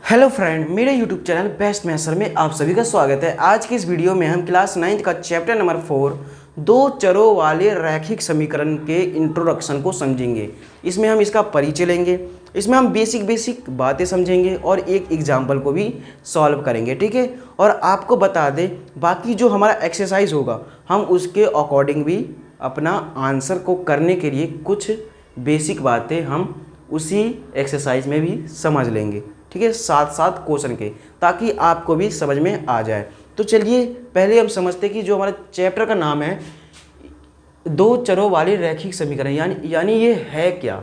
Hello friend, मेरे YouTube channel best maths में आप सभी का स्वागत है। आज की इस वीडियो में हम क्लास 9th का चैप्टर नंबर 4 दो चरों वाले रैखिक समीकरण के इंट्रोडक्शन को समझेंगे। इसमें हम इसका परिचय लेंगे, इसमें हम बेसिक बातें समझेंगे और एक एग्जाम्पल को भी सॉल्व करेंगे, ठीक है। और आपको बता दें, बाकी जो हमारा एक्सरसाइज होगा हम उसके अकॉर्डिंग भी अपना आंसर को करने के लिए कुछ बेसिक बातें हम उसी एक्सरसाइज में भी समझ लेंगे, ठीक है, साथ साथ क्वेश्चन के, ताकि आपको भी समझ में आ जाए। तो चलिए पहले हम समझते हैं कि जो हमारा चैप्टर का नाम है दो चरों वाले रैखिक समीकरण, यानी ये है क्या।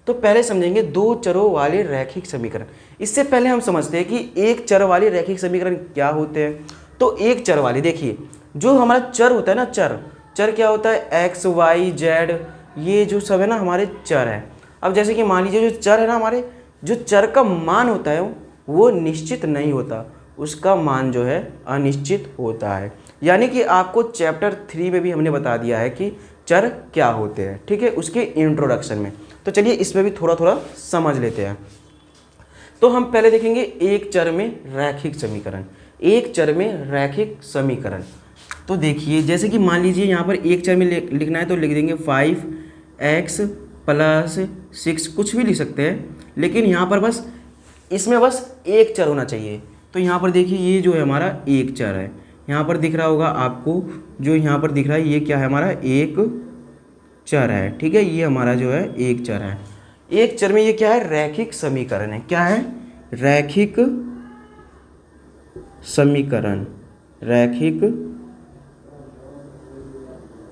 तो पहले समझेंगे दो चरों वाले रैखिक समीकरण। इससे पहले हम समझते हैं कि एक चर वाले रैखिक समीकरण क्या होते हैं। तो एक चर वाले, देखिए जो हमारा चर होता है ना, चर क्या होता है, एक्स वाई जेड, ये जो सब है ना हमारे चर है। अब जैसे कि मान लीजिए जो चर है ना, हमारे जो चर का मान होता है वो निश्चित नहीं होता, उसका मान जो है अनिश्चित होता है। यानी कि आपको चैप्टर 3 में भी हमने बता दिया है कि चर क्या होते हैं, ठीक है, उसके इंट्रोडक्शन में। तो चलिए इसमें भी थोड़ा थोड़ा समझ लेते हैं। तो हम पहले देखेंगे एक चर में रैखिक समीकरण। एक चर में रैखिक समीकरण, तो देखिए जैसे कि मान लीजिए यहाँ पर एक चर में लिखना है तो लिख देंगे 5x + 6, कुछ भी लिख सकते हैं, लेकिन यहाँ पर बस इसमें बस एक चर होना चाहिए। तो यहाँ पर देखिए ये जो है हमारा एक चर है, यहाँ पर दिख रहा होगा आपको, जो यहाँ पर दिख रहा है ये क्या है, हमारा एक चर है, ठीक है, ये हमारा जो है एक चर है। एक चर में ये क्या है, रैखिक समीकरण है। क्या है, रैखिक समीकरण, रैखिक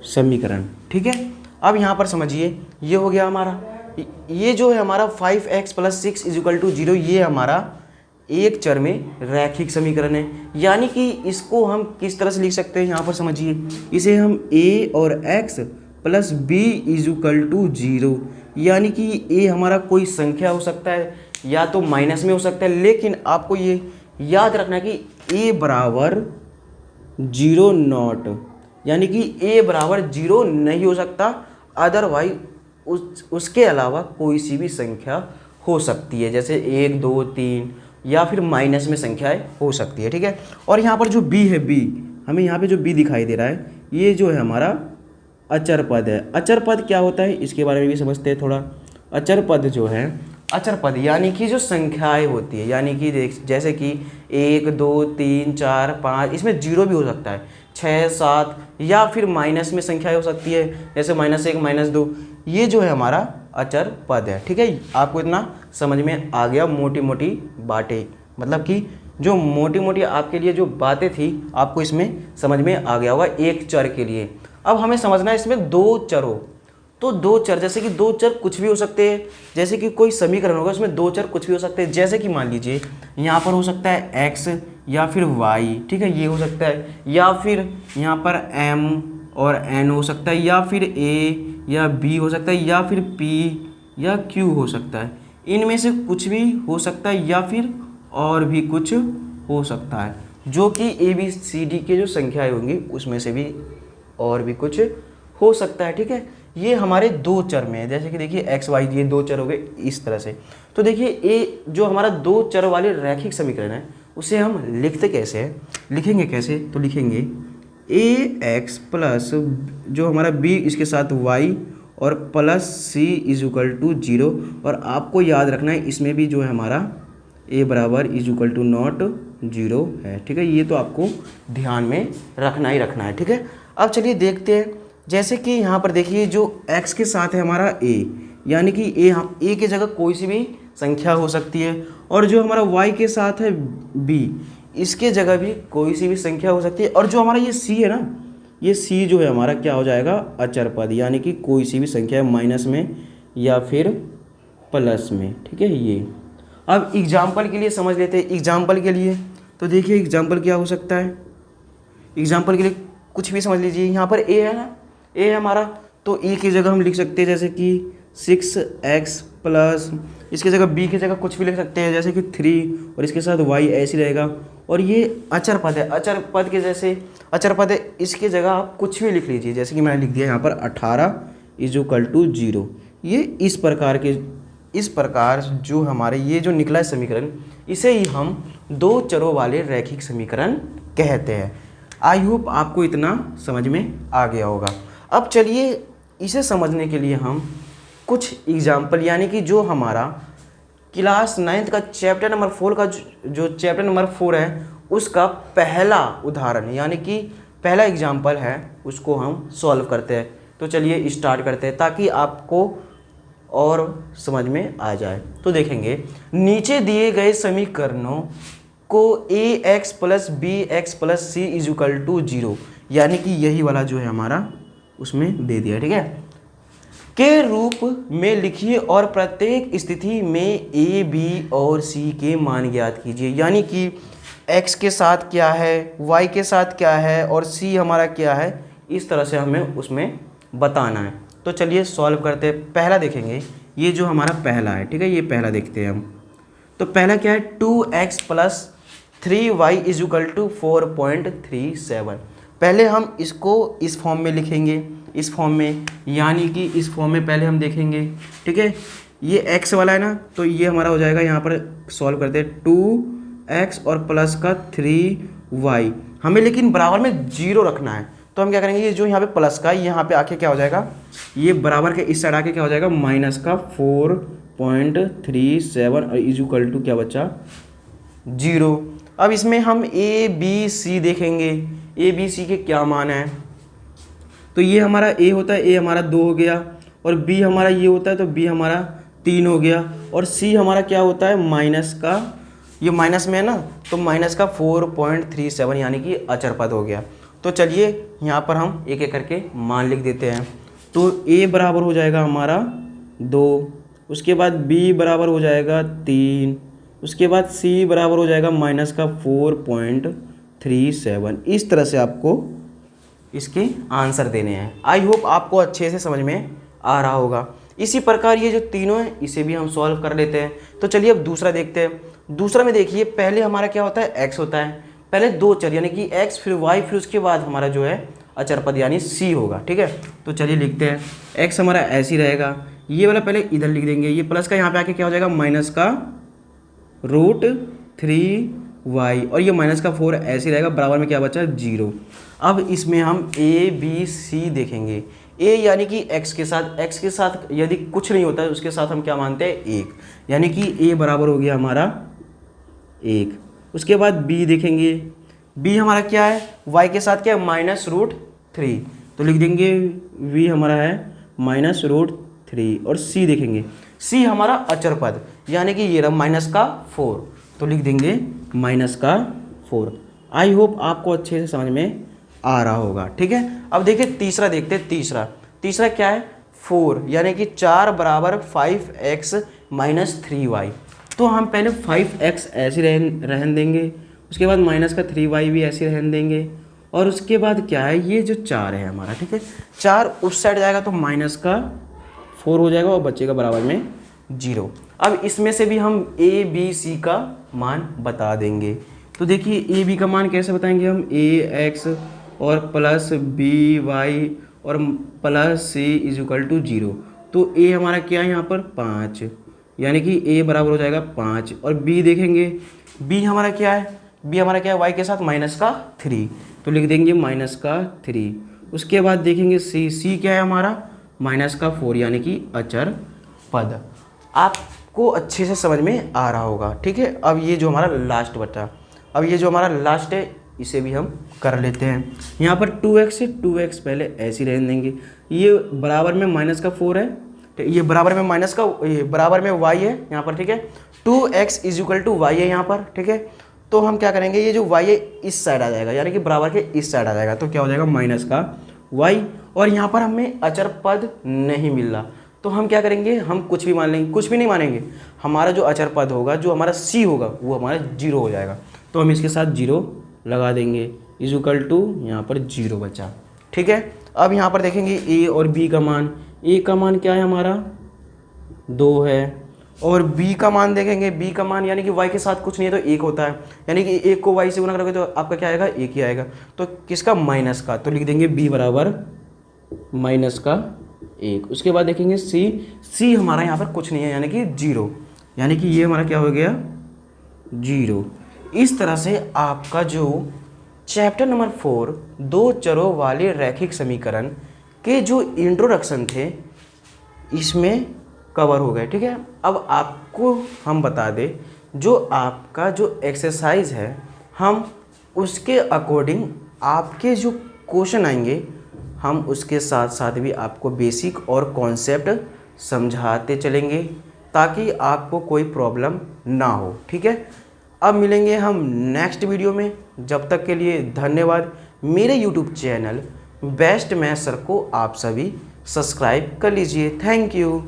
समीकरण, ठीक है। अब यहाँ पर समझिए ये हो गया हमारा, ये जो है हमारा 5x + 6 = 0, ये हमारा एक चर में रैखिक समीकरण है। यानी कि इसको हम किस तरह से लिख सकते हैं, यहाँ पर समझिए, इसे हम a और x + b = 0, यानी कि a हमारा कोई संख्या हो सकता है या तो माइनस में हो सकता है, लेकिन आपको ये याद रखना है कि a बराबर 0 नॉट, यानी कि a बराबर 0 नहीं हो सकता, अदरवाइज उसके अलावा कोई सी भी संख्या हो सकती है, जैसे 1 2 3 या फिर माइनस में संख्याएं हो सकती है, ठीक है। और यहाँ पर जो b है, b हमें यहाँ पे जो b दिखाई दे रहा है, ये जो है हमारा अचर पद है। अचर पद क्या होता है इसके बारे में भी समझते हैं थोड़ा। अचर पद जो है, अचर पद यानी कि जो संख्याएं होती है, यानी कि देख जैसे कि 1 2 3 4 5, इसमें 0 भी हो सकता है, 6 7, या फिर माइनस में संख्याएं हो सकती है, जैसे -1 -2, ये जो है हमारा अचर पद है, ठीक है। आपको इतना समझ में आ गया, मोटी मोटी बातें, मतलब कि जो मोटी मोटी आपके लिए जो बातें थी आपको इसमें समझ में आ गया होगा एक चर के लिए। अब हमें समझना है इसमें दो चरों, तो दो चर, जैसे कि दो चर कुछ भी हो सकते हैं, जैसे कि कोई समीकरण होगा उसमें दो चर कुछ भी हो सकते हैं, जैसे कि मान लीजिए यहाँ पर हो सकता है x या फिर y, ठीक है, ये हो सकता है, या फिर यहाँ पर m और n हो सकता है, या फिर a या b हो सकता है, या फिर p या q हो सकता है। इनमें से कुछ भी हो सकता है या फिर और भी कुछ हो सकता है, जो कि a b c d के जो संख्याएं होंगी उसमें से भी और भी कुछ हो सकता है, ठीक है। ये हमारे दो चर में है, जैसे कि देखिए x y, ये दो चर हो गए इस तरह से। तो देखिए ए जो हमारा दो चर वाले रैखिक समीकरण है उसे हम लिखते कैसे हैं, लिखेंगे कैसे, तो लिखेंगे ax प्लस जो हमारा b इसके साथ y और प्लस c = 0, और आपको याद रखना है इसमें भी जो है हमारा a बराबर = नॉट 0 है, ठीक है। ये तो आपको ध्यान में रखना ही रखना है, ठीक है। अब चलिए देखते हैं, जैसे कि यहाँ पर देखिए जो x के साथ है हमारा a, यानी कि a की जगह कोई सी भी संख्या हो सकती है, और जो हमारा y के साथ है b, इसके जगह भी कोई सी भी संख्या हो सकती है, और जो हमारा ये c है ना, ये c जो है हमारा क्या हो जाएगा, अचर पद, यानी कि कोई सी भी संख्या माइनस में या फिर प्लस में, ठीक है। ये अब एग्जाम्पल के लिए समझ लेते हैं, एग्जाम्पल के लिए तो देखिए एग्जाम्पल क्या हो सकता है, एग्जाम्पल के लिए कुछ भी समझ लीजिए। यहाँ पर a है ना, a है हमारा, तो a की जगह हम लिख सकते हैं जैसे कि 6x प्लस, इसकी जगह b की जगह कुछ भी लिख सकते हैं जैसे कि 3, और इसके साथ y ऐसे रहेगा, और ये अचर पद है, अचर पद के जैसे अचर पद है, इसकी जगह आप कुछ भी लिख लीजिए, जैसे कि मैंने लिख दिया यहाँ पर 18 = 0। ये इस प्रकार के इस प्रकार जो हमारे ये जो निकला है समीकरण, इसे ही हम दो चरों वाले रैखिक समीकरण कहते हैं। आई होप आपको इतना समझ में आ गया होगा। अब चलिए इसे समझने के लिए हम कुछ एग्जाम्पल, यानी कि जो हमारा क्लास 9th का चैप्टर नंबर 4 का जो चैप्टर नंबर 4 है उसका पहला उदाहरण यानी कि पहला एग्जाम्पल है उसको हम सॉल्व करते हैं। तो चलिए स्टार्ट करते हैं ताकि आपको और समझ में आ जाए। तो देखेंगे नीचे दिए गए समीकरणों को ax plus b x plus c is equal to 0, यानी कि यही वाला जो है हमारा उसमें दे दिया, ठीक है, के रूप में लिखिए और प्रत्येक स्थिति में a, b और c के मान ज्ञात कीजिए। यानी कि x के साथ क्या है, y के साथ क्या है और c हमारा क्या है, इस तरह से हमें उसमें बताना है। तो चलिए सॉल्व करते हैं। पहला देखेंगे, ये जो हमारा पहला है, ठीक है, ये पहला देखते हैं हम। तो पहला क्या है, 2x plus 3y is equal to 4.37। पहले हम इसको इस फॉर्म में लिखेंगे, इस फॉर्म में, यानी कि इस फॉर्म में पहले हम देखेंगे, ठीक है। ये x वाला है ना, तो ये हमारा हो जाएगा, यहाँ पर सॉल्व करते हैं 2x और प्लस का 3y, हमें लेकिन बराबर में 0 रखना है। तो हम क्या करेंगे, ये जो यहाँ पे प्लस का यहाँ पे आके क्या हो जाएगा, ये बराबर के इस साइड आके क्या हो जाएगा, माइनस का 4.37 और इज इक्वल टू क्या बचा, 0। अब इसमें हम ए बी सी देखेंगे, ए बी सी के क्या मान है। तो ये हमारा ए होता है, ए हमारा 2 हो गया, और बी हमारा ये होता है तो बी हमारा 3 हो गया, और सी हमारा क्या होता है, माइनस का, ये माइनस में है ना, तो माइनस का 4.37 यानी कि अचर पद हो गया। तो चलिए यहाँ पर हम एक एक करके मान लिख देते हैं। तो a बराबर हो जाएगा हमारा 2, उसके बाद b बराबर हो जाएगा 3, उसके बाद c बराबर हो जाएगा माइनस का 4.37। इस तरह से आपको इसके आंसर देने हैं। आई होप आपको अच्छे से समझ में आ रहा होगा। इसी प्रकार ये जो तीनों हैं इसे भी हम सॉल्व कर लेते हैं। तो चलिए अब दूसरा देखते हैं। दूसरा में देखिए, पहले हमारा क्या होता है, x होता है, पहले दो चर यानी कि x फिर y, फिर उसके बाद हमारा जो है अचर पद यानी c होगा, ठीक है। तो चलिए लिखते हैं, x हमारा ऐसे ही रहेगा, ये वाला पहले इधर लिख देंगे, ये प्लस का यहाँ पे आके क्या हो जाएगा, माइनस का √3y, और ये माइनस का 4 ऐसे ही रहेगा, बराबर में क्या बचा, 0। अब इसमें हम a b c देखेंगे। a यानी कि x के साथ यदि कुछ नहीं होता है उसके साथ हम क्या मानते हैं, 1, यानी कि a बराबर हो गया हमारा 1। उसके बाद b देखेंगे, b हमारा क्या है, y के साथ क्या है, -√3, तो लिख देंगे v हमारा है -√3, और c देखेंगे, c हमारा अचर पद यानी कि ये रहा -4, तो लिख देंगे -4। आई होप आपको अच्छे से समझ में आ रहा होगा, ठीक है। अब देखिए तीसरा देखते हैं। तीसरा क्या है, 4 यानी कि 4 बराबर 5x - 3y। तो हम पहले 5x ऐसे रहने देंगे, उसके बाद माइनस का 3y भी ऐसे रहने देंगे, और उसके बाद क्या है, ये जो 4 है हमारा, ठीक है, 4 उस साइड जाएगा तो माइनस का 4 हो जाएगा और बचेगा बराबर में 0। अब इसमें से भी हम a b c का मान बता देंगे। तो देखिए a b का मान कैसे बताएंगे हम, ax और प्लस by और plus c is equal to 0। तो a हमारा क्या है यहाँ पर 5, यानी कि a बराबर हो जाएगा 5, और b देखेंगे, b हमारा क्या है, y के साथ माइनस का 3, तो लिख देंगे माइनस का 3। उसके बाद देखेंगे c क्या है हमारा, माइनस का 4 यानी कि अचर पद। आपको अच्छे से समझ में आ रहा होगा, ठीक है। अब ये जो हमारा लास्ट बचा, अब ये जो हमारा लास्ट है इसे भी हम कर लेते हैं। यहाँ पर 2x है, 2x पहले ऐसे ही रहने देंगे, ये बराबर में माइनस का 4 है, ये बराबर में माइनस का, ये बराबर में y है यहाँ पर, ठीक है। 2x is equal to y है यहाँ पर, ठीक है। तो हम क्या करेंगे, ये जो y है इस साइड आ जाएगा, यानी कि बराबर के इस साइड आ जाएगा, तो क्या हो जाएगा माइनस का y, और यहाँ पर हमें अचर पद नहीं मिल रहा, तो हम क्या करेंगे, हम कुछ भी मान लेंगे, कुछ भी नहीं मानेंगे, हमारा जो अचर पद होगा, जो हमारा c होगा वो हमारा 0 हो जाएगा, तो हम इसके साथ 0 लगा देंगे, इज इक्वल टू यहाँ पर 0 बचा, ठीक है। अब यहाँ पर देखेंगे a और b का मान, a का मान क्या है हमारा 2 है, और b का मान देखेंगे, b का मान यानी कि y के साथ कुछ नहीं है तो 1 होता है, यानी कि 1 को y से गुना करोगे तो आपका क्या आएगा, 1 ही आएगा, तो किसका, माइनस का, तो लिख देंगे b बराबर -का 1। उसके बाद देखेंगे सी हमारा यहाँ पर कुछ नहीं है, यानी कि 0, यानी कि ये हमारा क्या हो गया 0। इस तरह से आपका जो चैप्टर नंबर 4 दो चरों वाले रैखिक समीकरण के जो इंट्रोडक्शन थे इसमें कवर हो गए। ठीक है, अब आपको हम बता दें जो आपका जो एक्सरसाइज है हम उसके अकॉर्डिंग आपके जो क्वेश्चन आएंगे हम उसके साथ साथ भी आपको बेसिक और कॉन्सेप्ट समझाते चलेंगे ताकि आपको कोई प्रॉब्लम ना हो। ठीक है, अब मिलेंगे हम नेक्स्ट वीडियो में। जब तक के लिए धन्यवाद। मेरे YouTube channel best maths sir को आप सभी सब्सक्राइब कर लीजिए। Thank you.